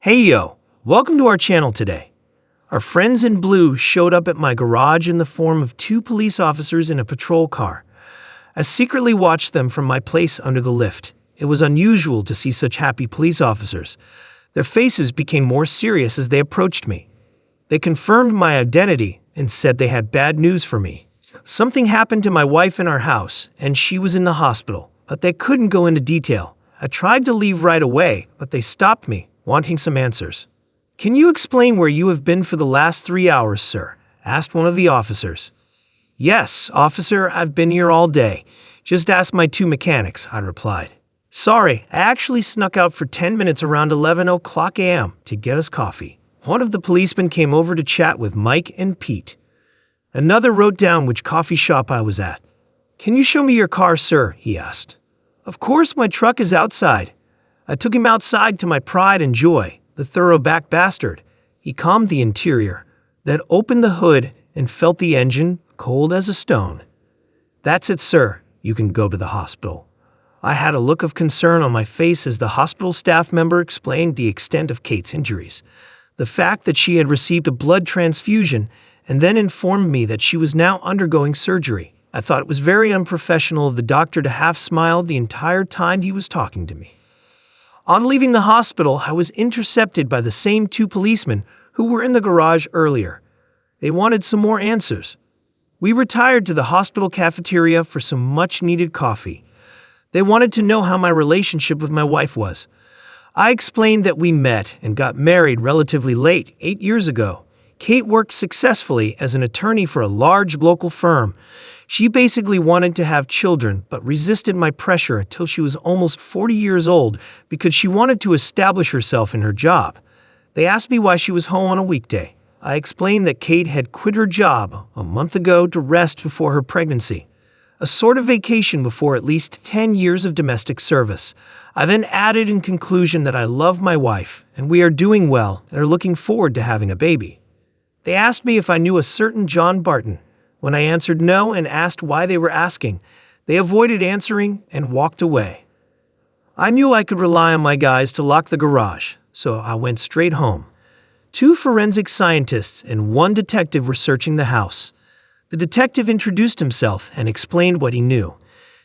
Hey yo, welcome to our channel today. Our friends in blue showed up at my garage in the form of two police officers in a patrol car. I secretly watched them from my place under the lift. It was unusual to see such happy police officers. Their faces became more serious as they approached me. They confirmed my identity and said they had bad news for me. Something happened to my wife in our house, and she was in the hospital, but they couldn't go into detail. I tried to leave right away, but they stopped me, wanting some answers. "Can you explain where you have been for the last 3 hours, sir?" asked one of the officers. "Yes, officer, I've been here all day. Just ask my two mechanics," I replied. "Sorry, I actually snuck out for 10 minutes around 11 o'clock a.m. to get us coffee." One of the policemen came over to chat with Mike and Pete. Another wrote down which coffee shop I was at. "Can you show me your car, sir?" he asked. "Of course, my truck is outside." I took him outside to my pride and joy, the thorough-back bastard. He calmed the interior, then opened the hood and felt the engine, cold as a stone. "That's it, sir. You can go to the hospital." I had a look of concern on my face as the hospital staff member explained the extent of Kate's injuries. The fact that she had received a blood transfusion and then informed me that she was now undergoing surgery. I thought it was very unprofessional of the doctor to half smile the entire time he was talking to me. On leaving the hospital, I was intercepted by the same two policemen who were in the garage earlier. They wanted some more answers. We retired to the hospital cafeteria for some much-needed coffee. They wanted to know how my relationship with my wife was. I explained that we met and got married relatively late, 8 years ago. Kate worked successfully as an attorney for a large local firm. She basically wanted to have children, but resisted my pressure until she was almost 40 years old because she wanted to establish herself in her job. They asked me why she was home on a weekday. I explained that Kate had quit her job a month ago to rest before her pregnancy, a sort of vacation before at least 10 years of domestic service. I then added in conclusion that I love my wife and we are doing well and are looking forward to having a baby. They asked me if I knew a certain John Barton. When I answered no and asked why they were asking, they avoided answering and walked away. I knew I could rely on my guys to lock the garage, so I went straight home. Two forensic scientists and one detective were searching the house. The detective introduced himself and explained what he knew.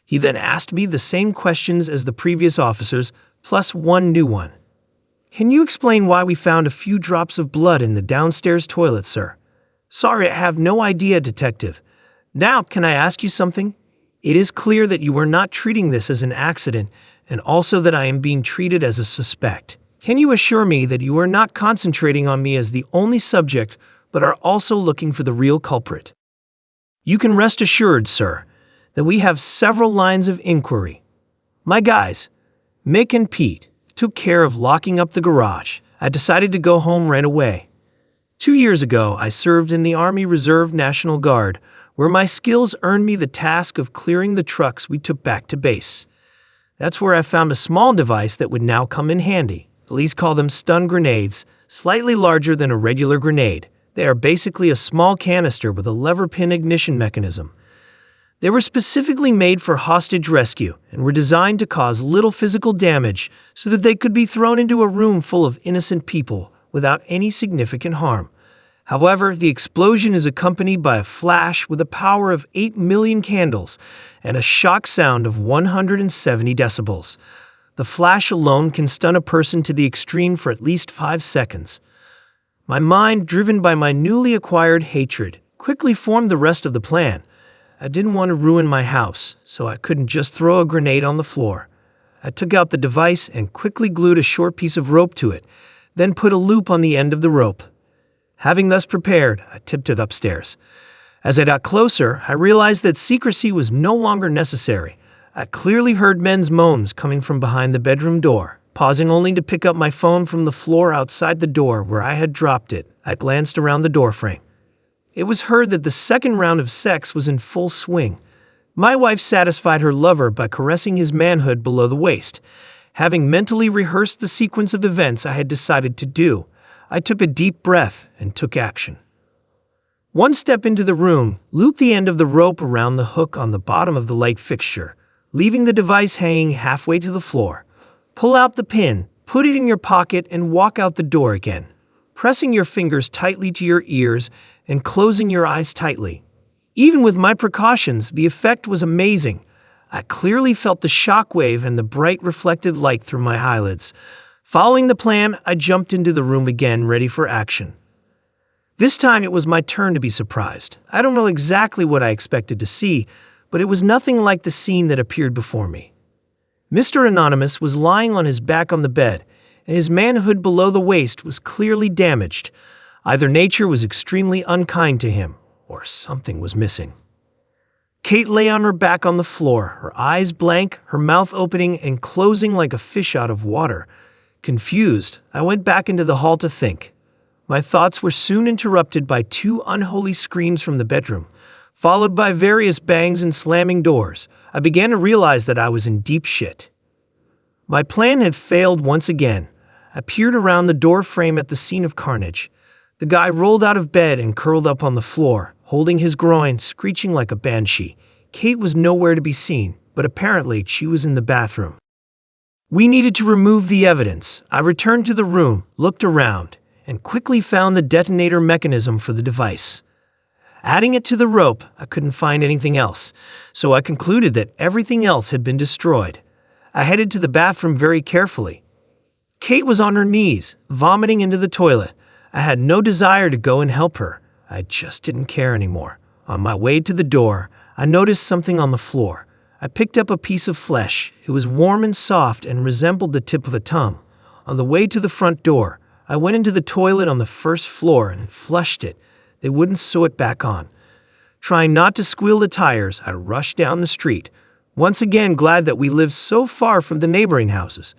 He then asked me the same questions as the previous officers, plus one new one. "Can you explain why we found a few drops of blood in the downstairs toilet, sir?" "Sorry, I have no idea, detective." "Now, can I ask you something? It is clear that you are not treating this as an accident, and also that I am being treated as a suspect. Can you assure me that you are not concentrating on me as the only subject, but are also looking for the real culprit?" "You can rest assured, sir, that we have several lines of inquiry. My guys, Mick and Pete, took care of locking up the garage. I decided to go home right away. 2 years ago, I served in the Army Reserve National Guard, where my skills earned me the task of clearing the trucks we took back to base. That's where I found a small device that would now come in handy. Police call them stun grenades, slightly larger than a regular grenade. They are basically a small canister with a lever pin ignition mechanism. They were specifically made for hostage rescue and were designed to cause little physical damage so that they could be thrown into a room full of innocent people without any significant harm. However, the explosion is accompanied by a flash with a power of 8 million candles and a shock sound of 170 decibels. The flash alone can stun a person to the extreme for at least 5 seconds. My mind, driven by my newly acquired hatred, quickly formed the rest of the plan. I didn't want to ruin my house, so I couldn't just throw a grenade on the floor. I took out the device and quickly glued a short piece of rope to it, then put a loop on the end of the rope. Having thus prepared, I tiptoed upstairs. As I got closer, I realized that secrecy was no longer necessary. I clearly heard men's moans coming from behind the bedroom door. Pausing only to pick up my phone from the floor outside the door where I had dropped it, I glanced around the doorframe. It was heard that the second round of sex was in full swing. My wife satisfied her lover by caressing his manhood below the waist. Having mentally rehearsed the sequence of events I had decided to do, I took a deep breath and took action. One step into the room, looped the end of the rope around the hook on the bottom of the light fixture, leaving the device hanging halfway to the floor. Pull out the pin, Put it in your pocket and walk out the door again, pressing your fingers tightly to your ears and closing your eyes tightly. Even with my precautions, the effect was amazing. I clearly felt the shockwave and the bright reflected light through my eyelids. Following the plan, I jumped into the room again, ready for action. This time it was my turn to be surprised. I don't know exactly what I expected to see, but it was nothing like the scene that appeared before me. Mr. Anonymous was lying on his back on the bed, and his manhood below the waist was clearly damaged. Either nature was extremely unkind to him, or something was missing. Kate lay on her back on the floor, her eyes blank, her mouth opening and closing like a fish out of water. Confused, I went back into the hall to think. My thoughts were soon interrupted by two unholy screams from the bedroom, followed by various bangs and slamming doors. I began to realize that I was in deep shit. My plan had failed once again. I peered around the door frame at the scene of carnage. The guy rolled out of bed and curled up on the floor, holding his groin, screeching like a banshee. Kate was nowhere to be seen, but apparently she was in the bathroom. We needed to remove the evidence. I returned to the room, looked around, and quickly found the detonator mechanism for the device. Adding it to the rope, I couldn't find anything else, so I concluded that everything else had been destroyed. I headed to the bathroom very carefully. Kate was on her knees, vomiting into the toilet. I had no desire to go and help her. I just didn't care anymore. On my way to the door, I noticed something on the floor. I picked up a piece of flesh. It was warm and soft and resembled the tip of a tongue. On the way to the front door, I went into the toilet on the first floor and flushed it. They wouldn't sew it back on. Trying not to squeal the tires, I rushed down the street, once again glad that we lived so far from the neighboring houses.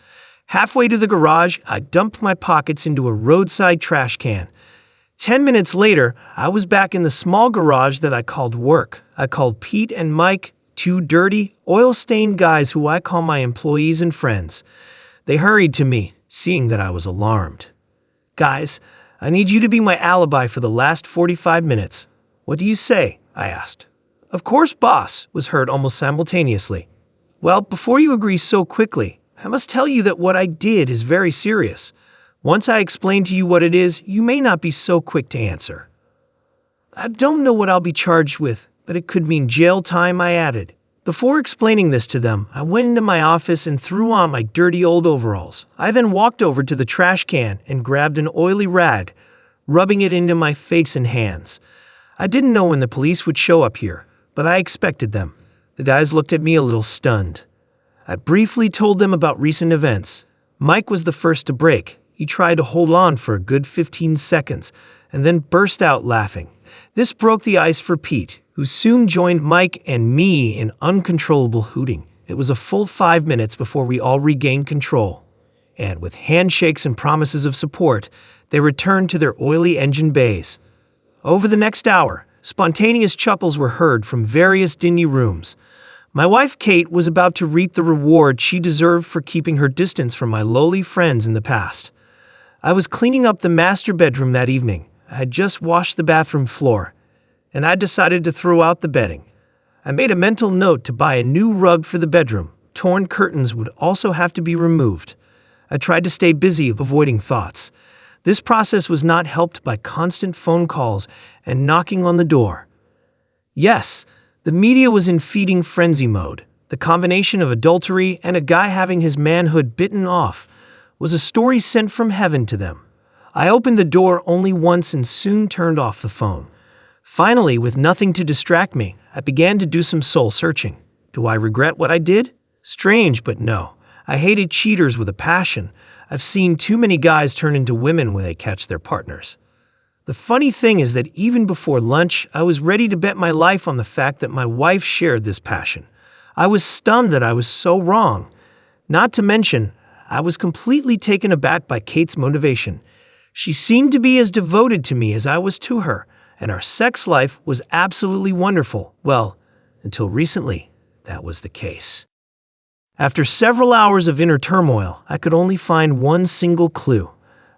Halfway to the garage, I dumped my pockets into a roadside trash can. 10 minutes later, I was back in the small garage that I called work. I called Pete and Mike, two dirty, oil-stained guys who I call my employees and friends. They hurried to me, seeing that I was alarmed. "Guys, I need you to be my alibi for the last 45 minutes. What do you say?" I asked. "Of course, boss," was heard almost simultaneously. "Well, before you agree so quickly, I must tell you that what I did is very serious. Once I explain to you what it is, you may not be so quick to answer." "I don't know what I'll be charged with, but it could mean jail time," I added. Before explaining this to them, I went into my office and threw on my dirty old overalls. I then walked over to the trash can and grabbed an oily rag, rubbing it into my face and hands. I didn't know when the police would show up here, but I expected them. The guys looked at me a little stunned. I briefly told them about recent events. Mike was the first to break. He tried to hold on for a good 15 seconds and then burst out laughing. This broke the ice for Pete, who soon joined Mike and me in uncontrollable hooting. It was a full 5 minutes before we all regained control, and with handshakes and promises of support, they returned to their oily engine bays. Over the next hour, spontaneous chuckles were heard from various dingy rooms. My wife Kate was about to reap the reward she deserved for keeping her distance from my lowly friends in the past. I was cleaning up the master bedroom that evening. I had just washed the bathroom floor, and I decided to throw out the bedding. I made a mental note to buy a new rug for the bedroom. Torn curtains would also have to be removed. I tried to stay busy, avoiding thoughts. This process was not helped by constant phone calls and knocking on the door. Yes, the media was in feeding frenzy mode. The combination of adultery and a guy having his manhood bitten off was a story sent from heaven to them. I opened the door only once and soon turned off the phone. Finally, with nothing to distract me, I began to do some soul searching. Do I regret what I did? Strange, but no. I hated cheaters with a passion. I've seen too many guys turn into women when they catch their partners. The funny thing is that even before lunch, I was ready to bet my life on the fact that my wife shared this passion. I was stunned that I was so wrong. Not to mention, I was completely taken aback by Kate's motivation. She seemed to be as devoted to me as I was to her, and our sex life was absolutely wonderful. Well, until recently, that was the case. After several hours of inner turmoil, I could only find one single clue.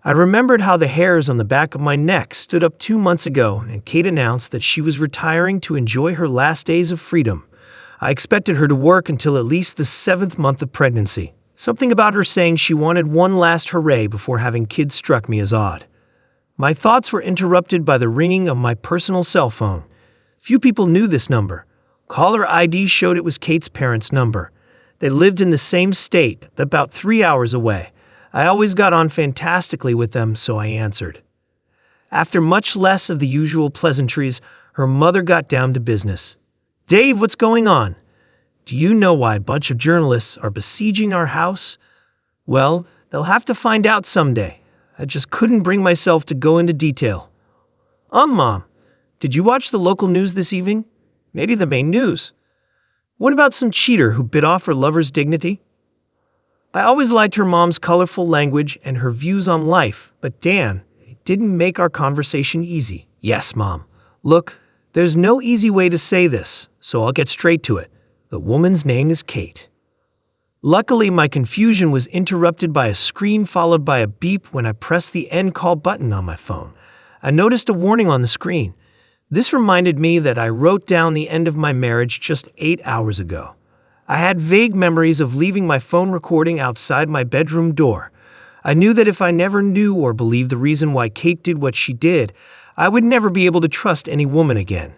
I remembered how the hairs on the back of my neck stood up 2 months ago, and Kate announced that she was retiring to enjoy her last days of freedom. I expected her to work until at least the 7th month of pregnancy. Something about her saying she wanted one last hooray before having kids struck me as odd. My thoughts were interrupted by the ringing of my personal cell phone. Few people knew this number. Caller ID showed it was Kate's parents' number. They lived in the same state, about 3 hours away. I always got on fantastically with them, so I answered. After much less of the usual pleasantries, her mother got down to business. "Dave, what's going on? Do you know why a bunch of journalists are besieging our house?" "Well, they'll have to find out someday. I just couldn't bring myself to go into detail." Mom, did you watch the local news this evening? Maybe the main news. What about some cheater who bit off her lover's dignity?" I always liked her mom's colorful language and her views on life, but Dan, it didn't make our conversation easy. "Yes, Mom. Look, there's no easy way to say this, so I'll get straight to it. The woman's name is Kate." Luckily, my confusion was interrupted by a scream followed by a beep when I pressed the end call button on my phone. I noticed a warning on the screen. This reminded me that I wrote down the end of my marriage just 8 hours ago. I had vague memories of leaving my phone recording outside my bedroom door. I knew that if I never knew or believed the reason why Kate did what she did, I would never be able to trust any woman again.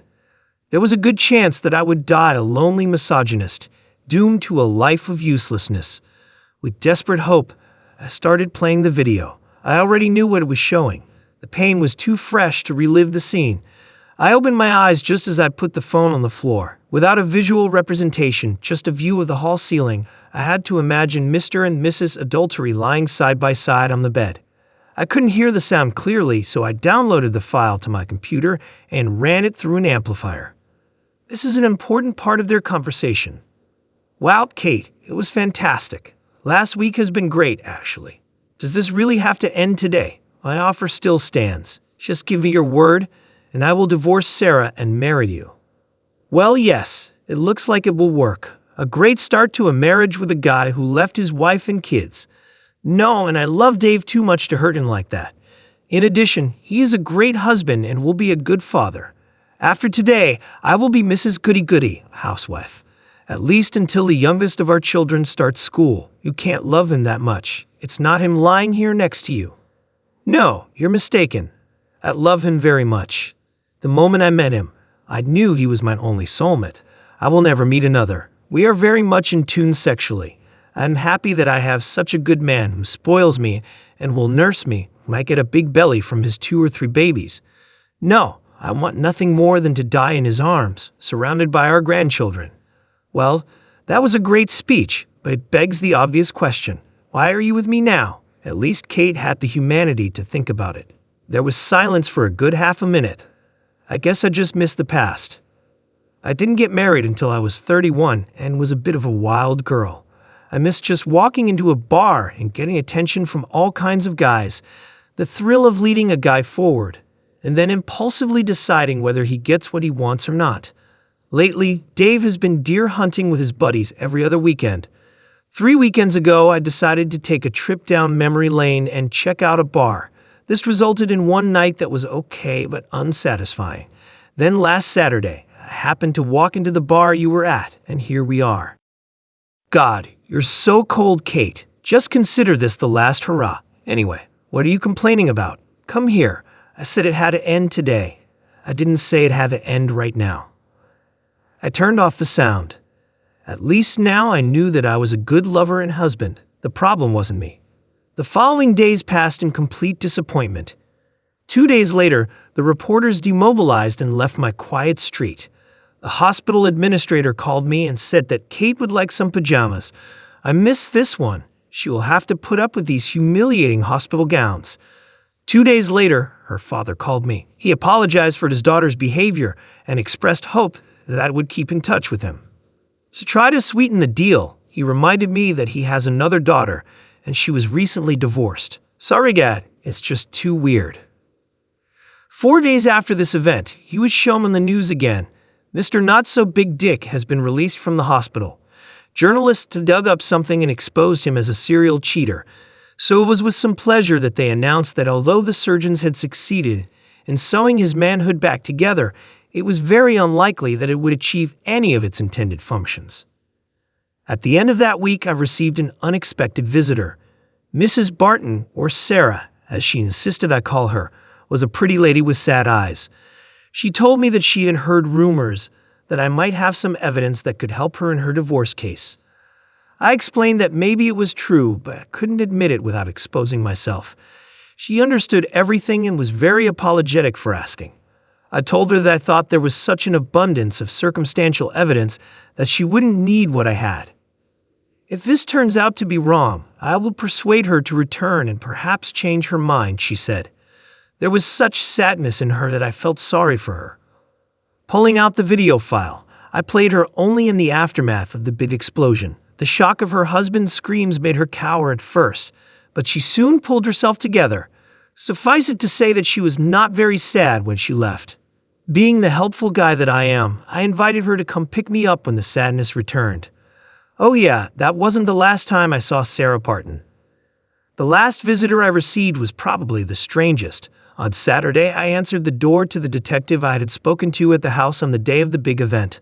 There was a good chance that I would die a lonely misogynist, doomed to a life of uselessness. With desperate hope, I started playing the video. I already knew what it was showing. The pain was too fresh to relive the scene. I opened my eyes just as I put the phone on the floor. Without a visual representation, just a view of the hall ceiling, I had to imagine Mr. and Mrs. Adultery lying side by side on the bed. I couldn't hear the sound clearly, so I downloaded the file to my computer and ran it through an amplifier. This is an important part of their conversation. "Wow, Kate, it was fantastic. Last week has been great, actually. Does this really have to end today? My offer still stands. Just give me your word, and I will divorce Sarah and marry you." "Well, yes, it looks like it will work. A great start to a marriage with a guy who left his wife and kids. No, and I love Dave too much to hurt him like that. In addition, he is a great husband and will be a good father. After today, I will be Mrs. Goody-Goody, housewife. At least until the youngest of our children starts school. You can't love him that much. It's not him lying here next to you." "No, you're mistaken. I love him very much. The moment I met him, I knew he was my only soulmate. I will never meet another. We are very much in tune sexually. I'm happy that I have such a good man who spoils me and will nurse me when I get a big belly from his 2 or 3 babies. No, I want nothing more than to die in his arms, surrounded by our grandchildren." Well, that was a great speech, but it begs the obvious question. Why are you with me now? At least Kate had the humanity to think about it. There was silence for a good half a minute. I guess I just missed the past. I didn't get married until I was 31 and was a bit of a wild girl. I missed just walking into a bar and getting attention from all kinds of guys, the thrill of leading a guy forward, and then impulsively deciding whether he gets what he wants or not. Lately, Dave has been deer hunting with his buddies every other weekend. 3 weekends ago, I decided to take a trip down memory lane and check out a bar. This resulted in one night that was okay but unsatisfying. Then last Saturday, I happened to walk into the bar you were at, and here we are. God, you're so cold, Kate. Just consider this the last hurrah. Anyway, what are you complaining about? Come here. I said it had to end today. I didn't say it had to end right now. I turned off the sound. At least now I knew that I was a good lover and husband. The problem wasn't me. The following days passed in complete disappointment. 2 days later, the reporters demobilized and left my quiet street. The hospital administrator called me and said that Kate would like some pajamas. I missed this one. She will have to put up with these humiliating hospital gowns. 2 days later, her father called me. He apologized for his daughter's behavior and expressed hope that I would keep in touch with him. To try to sweeten the deal, he reminded me that he has another daughter and she was recently divorced. Sorry, Dad, it's just too weird. 4 days after this event, he was shown on the news again. Mr. Not-So-Big-Dick has been released from the hospital. Journalists dug up something and exposed him as a serial cheater. So it was with some pleasure that they announced that although the surgeons had succeeded in sewing his manhood back together, it was very unlikely that it would achieve any of its intended functions. At the end of that week, I received an unexpected visitor. Mrs. Barton, or Sarah, as she insisted I call her, was a pretty lady with sad eyes. She told me that she had heard rumors that I might have some evidence that could help her in her divorce case. I explained that maybe it was true, but I couldn't admit it without exposing myself. She understood everything and was very apologetic for asking. I told her that I thought there was such an abundance of circumstantial evidence that she wouldn't need what I had. If this turns out to be wrong, I will persuade her to return and perhaps change her mind, she said. There was such sadness in her that I felt sorry for her. Pulling out the video file, I played her only in the aftermath of the big explosion. The shock of her husband's screams made her cower at first, but she soon pulled herself together. Suffice it to say that she was not very sad when she left. Being the helpful guy that I am, I invited her to come pick me up when the sadness returned. Oh yeah, that wasn't the last time I saw Sarah Barton. The last visitor I received was probably the strangest. On Saturday, I answered the door to the detective I had spoken to at the house on the day of the big event.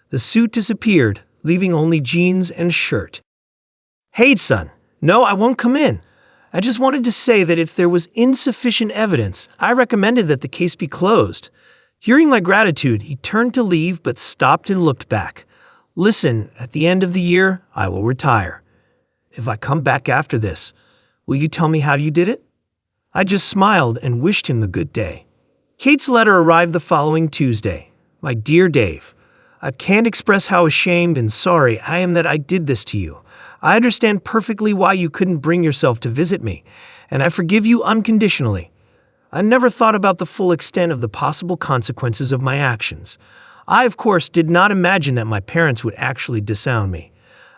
The suit disappeared, leaving only jeans and shirt. Hey, son. No, I won't come in. I just wanted to say that if there was insufficient evidence, I recommended that the case be closed. Hearing my gratitude, he turned to leave but stopped and looked back. Listen, at the end of the year, I will retire. If I come back after this, will you tell me how you did it? I just smiled and wished him a good day. Kate's letter arrived the following Tuesday. My dear Dave, I can't express how ashamed and sorry I am that I did this to you. I understand perfectly why you couldn't bring yourself to visit me, and I forgive you unconditionally. I never thought about the full extent of the possible consequences of my actions. I, of course, did not imagine that my parents would actually disown me.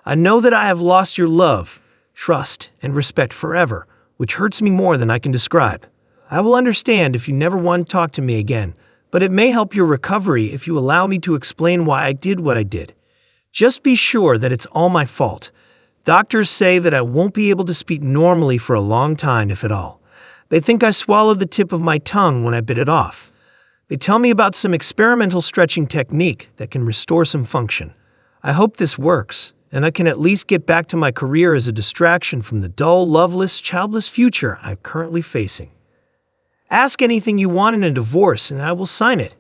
I know that I have lost your love, trust, and respect forever, which hurts me more than I can describe. I will understand if you never want to talk to me again, but it may help your recovery if you allow me to explain why I did what I did. Just be sure that it's all my fault. Doctors say that I won't be able to speak normally for a long time, if at all. They think I swallowed the tip of my tongue when I bit it off. They tell me about some experimental stretching technique that can restore some function. I hope this works, and I can at least get back to my career as a distraction from the dull, loveless, childless future I'm currently facing. Ask anything you want in a divorce, and I will sign it.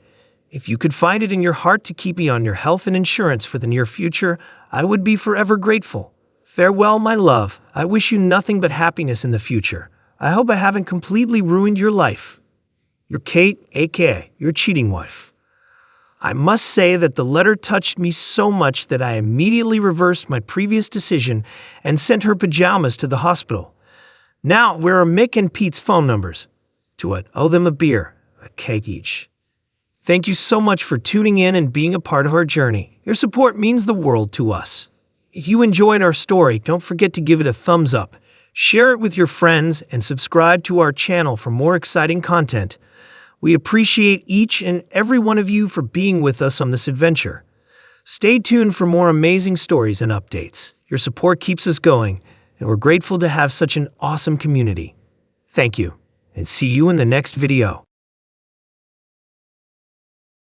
If you could find it in your heart to keep me on your health and insurance for the near future, I would be forever grateful. Farewell, my love. I wish you nothing but happiness in the future. I hope I haven't completely ruined your life. Your Kate, aka your cheating wife. I must say that the letter touched me so much that I immediately reversed my previous decision and sent her pajamas to the hospital. Now, where are Mick and Pete's phone numbers? To owe them a beer, a cake each. Thank you so much for tuning in and being a part of our journey. Your support means the world to us. If you enjoyed our story, don't forget to give it a thumbs up, share it with your friends, and subscribe to our channel for more exciting content. We appreciate each and every one of you for being with us on this adventure. Stay tuned for more amazing stories and updates. Your support keeps us going, and we're grateful to have such an awesome community. Thank you, and see you in the next video.